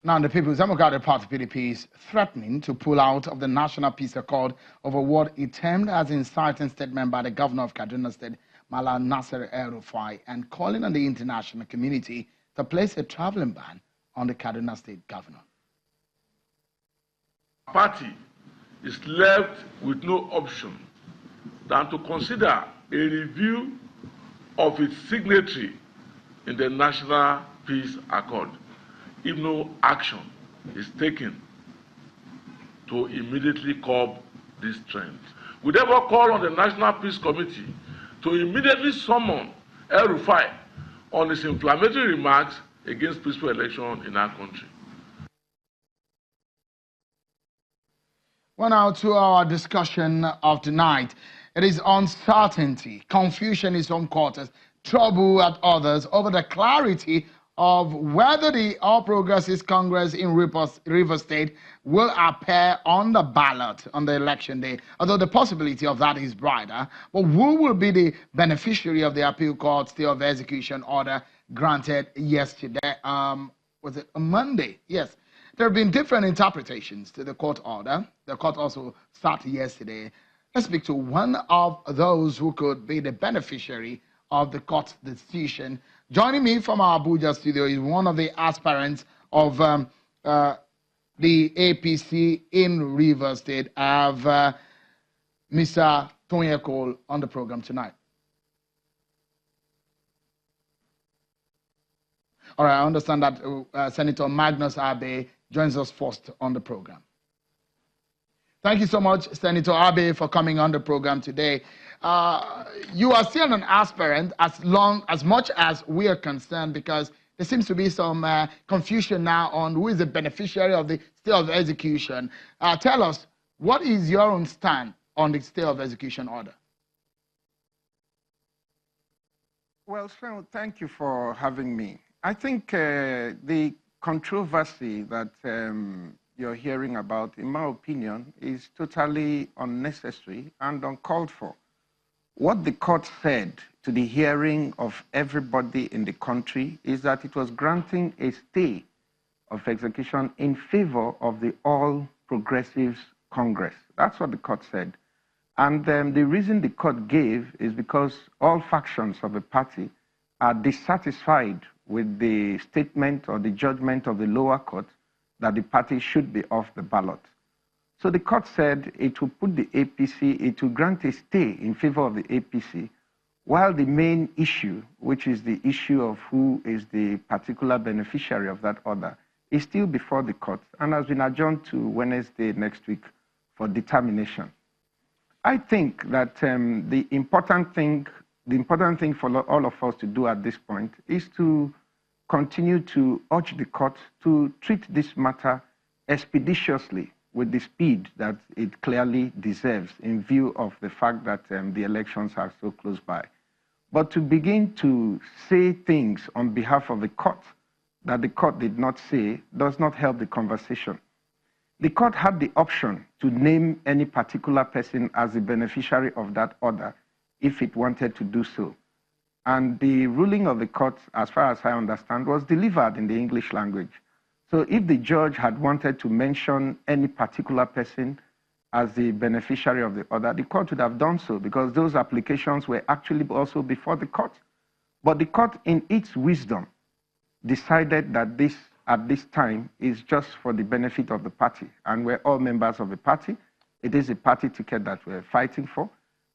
Now, the People's Democratic Party (PDP) is threatening to pull out of the National Peace Accord over what it termed as inciting statement by the governor of Kaduna State, Malam Nasir El-Rufai, and calling on the international community to place a traveling ban on the Kaduna State governor. The party is left with no option than to consider a review of its signatory in the National Peace Accord if no action is taken to immediately curb this trend. We therefore call on the National Peace Committee to immediately summon El-Rufai on his inflammatory remarks against peaceful election in our country. Well, now to our discussion of tonight. It is uncertainty, confusion in some quarters, trouble at others over the clarity of whether the All Progressives Congress in Rivers State will appear on the ballot on the election day, although the possibility of that is brighter. But who will be the beneficiary of the appeal court stay of execution order granted yesterday? Was it a Monday? Yes. There have been different interpretations to the court order. The court also started yesterday. Let's speak to one of those who could be the beneficiary of the court decision. Joining me from our Abuja studio is one of the aspirants of the APC in Rivers State. I have Mr. Tonya Cole on the program tonight. All right, I understand that Senator Magnus Abe joins us first on the program. Thank you so much, Senator Abe, for coming on the program today. You are still an aspirant as much as we are concerned, because there seems to be some confusion now on who is the beneficiary of the stay of execution. Tell us, what is your own stand on the stay of execution order? Well, Sven, thank you for having me. I think the controversy that you're hearing about, in my opinion, is totally unnecessary and uncalled for. What the court said to the hearing of everybody in the country is that it was granting a stay of execution in favor of the All Progressives Congress. That's what the court said. And the reason the court gave is because all factions of the party are dissatisfied with the statement or the judgment of the lower court that the party should be off the ballot. So the court said it will put the APC, it will grant a stay in favor of the APC, while the main issue, which is the issue of who is the particular beneficiary of that order, is still before the court and has been adjourned to Wednesday next week for determination. I think that the important thing for all of us to do at this point is to continue to urge the court to treat this matter expeditiously with the speed that it clearly deserves in view of the fact that the elections are so close by. But to begin to say things on behalf of the court that the court did not say does not help the conversation. The court had the option to name any particular person as the beneficiary of that order if it wanted to do so. And the ruling of the court, as far as I understand, was delivered in the English language. So if the judge had wanted to mention any particular person as the beneficiary of the order, the court would have done so, because those applications were actually also before the court. But the court, in its wisdom, decided that this, at this time, is just for the benefit of the party. And we're all members of the party. It is a party ticket that we're fighting for.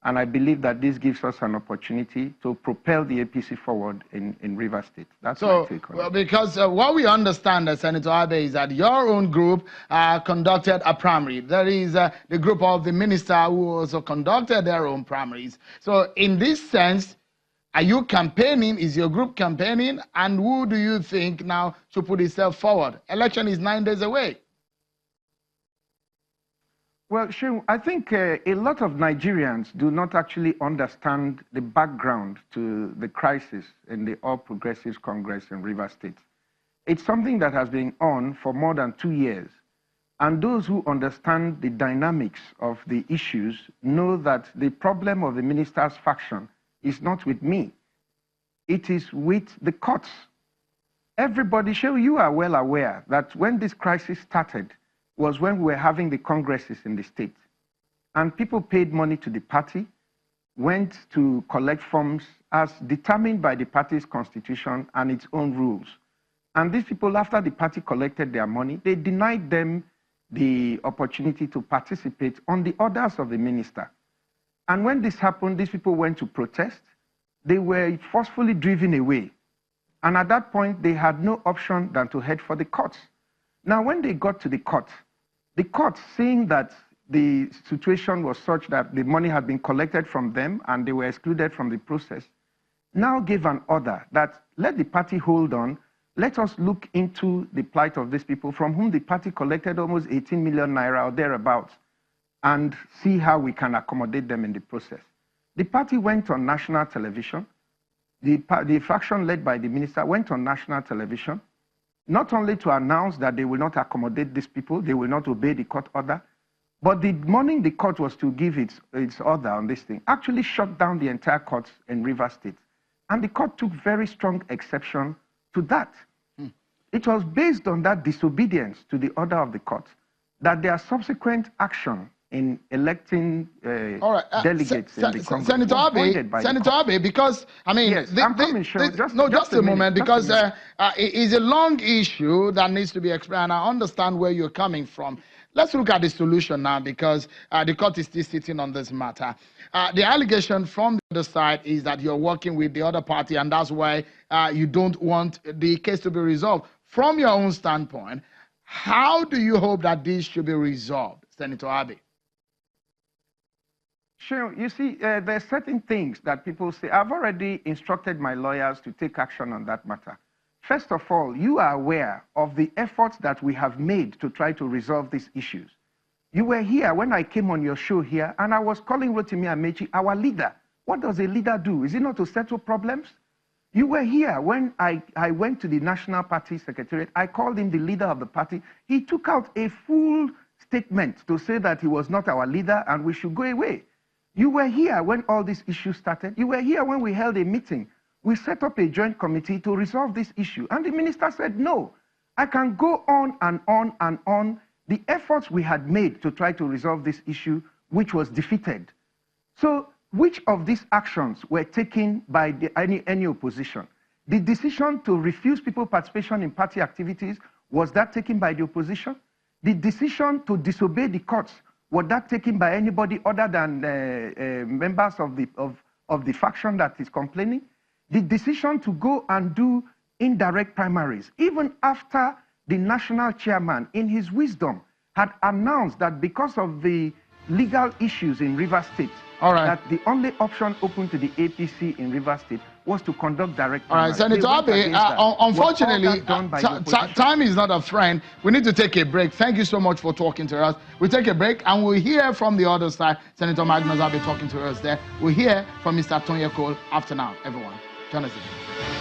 And I believe that this gives us an opportunity to propel the APC forward in Rivers State. That's my take on it. Because what we understand, Senator Abe, is that your own group conducted a primary. There is the group of the minister who also conducted their own primaries. So in this sense, are you campaigning? Is your group campaigning? And who do you think now should put itself forward? Election is 9 days away. Well, sure. I think a lot of Nigerians do not actually understand the background to the crisis in the All Progressives Congress in Rivers State. It's something that has been on for more than 2 years. And those who understand the dynamics of the issues know that the problem of the minister's faction is not with me. It is with the courts. Everybody, sure, you are well aware that when this crisis started was when we were having the congresses in the state. And people paid money to the party, went to collect forms as determined by the party's constitution and its own rules. And these people, after the party collected their money, they denied them the opportunity to participate on the orders of the minister. And when this happened, these people went to protest. They were forcefully driven away. And at that point, they had no option than to head for the courts. Now, when they got to the court, seeing that the situation was such that the money had been collected from them and they were excluded from the process, now gave an order that let the party hold on, let us look into the plight of these people from whom the party collected almost 18 million naira or thereabouts and see how we can accommodate them in the process. The party went on national television. The faction led by the minister went on national television, not only to announce that they will not accommodate these people, they will not obey the court order, but the morning the court was to give its order on this thing, actually shut down the entire courts in Rivers State. And the court took very strong exception to that. It was based on that disobedience to the order of the court that their subsequent action in electing delegates in the Congress Senator Abe, because, I mean, yes, I'm coming, sure. Just a moment, because it's a long issue that needs to be explained. I understand where you're coming from. Let's look at the solution now, because the court is still sitting on this matter. The allegation from the other side is that you're working with the other party, and that's why you don't want the case to be resolved. From your own standpoint, how do you hope that this should be resolved, Senator Abe? Sure. You see, there are certain things that people say. I've already instructed my lawyers to take action on that matter. First of all, you are aware of the efforts that we have made to try to resolve these issues. You were here when I came on your show here, and I was calling Rotimi Amechi our leader. What does a leader do? Is it not to settle problems? You were here when I went to the National Party Secretariat. I called him the leader of the party. He took out a full statement to say that he was not our leader and we should go away. You were here when all these issues started. You were here when we held a meeting. We set up a joint committee to resolve this issue. And the minister said, no, I can go on and on and on. The efforts we had made to try to resolve this issue, which was defeated. So which of these actions were taken by any opposition? The decision to refuse people participation in party activities, was that taken by the opposition? The decision to disobey the courts, was that taken by anybody other than members of the faction that is complaining? The decision to go and do indirect primaries, even after the national chairman, in his wisdom, had announced that because of the legal issues in Rivers State, that the only option open to the APC in Rivers State was to conduct direct primaries. All right, Senator Abe, unfortunately, time is not a friend. We need to take a break. Thank you so much for talking to us. We'll take a break, and we'll hear from the other side. Senator Magnus will be talking to us there. We'll hear from Mr. Tonya Cole after now. Everyone, join us again.